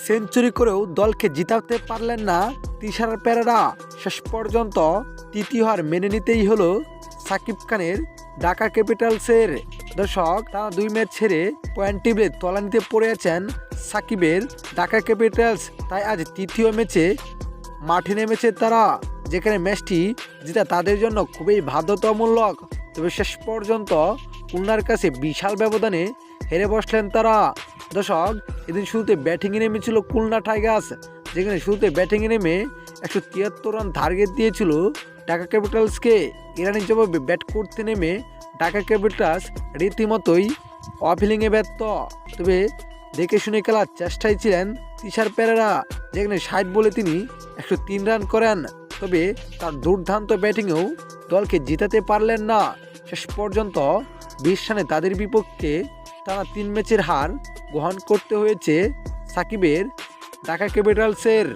Century করেও দলকে জিতাতে পারলেন না তিশার পেরেরা। শেষ পর্যন্ত তৃতীয় হার মেনে নিতেই হলো সাকিব খানের ঢাকা ক্যাপিটালসের। দর্শক, তারা 2 ম্যাচ ছেড়ে পয়েন্ট টেবিলে তলানিতে পড়ে আছেন সাকিবের ঢাকা ক্যাপিটালস। তাই আজ তৃতীয় ম্যাচে মাঠে নেমেছে তারা, যেখানে ম্যাচটি জেতা তাদের জন্য খুবই বাধ্যতামূলক। তবে শেষ পর্যন্ত খুলনার কাছে বিশাল ব্যবধানে হেরে বসলেন তারা। দর্শক, এদিন শুরুতে ব্যাটিংয়ে নেমেছিল খুলনা টাইগার্স, যেখানে শুরুতে ব্যাটিংয়ে নেমে 173 রান টার্গেট দিয়েছিল ঢাকা ক্যাপিটালসকে। ইরানি জবাবে ব্যাট করতে নেমে ঢাকা ক্যাপিটালস রীতিমতোই অফিলিংয়ে ব্যর্থ। তবে দেখে শুনে খেলার চেষ্টায় ছিলেন তিশার পেরেরা, যেখানে 60 বলে তিনি 103 রান করেন। তবে তার দুর্দান্ত ব্যাটিংয়েও দলকে জিতাতে পারলেন না। শেষ পর্যন্ত 20 রানে তাদের বিপক্ষে টানা 3 ম্যাচের হার গ্রহণ করতে হয়েছে সাকিবের ঢাকা ক্যাপিটালসের।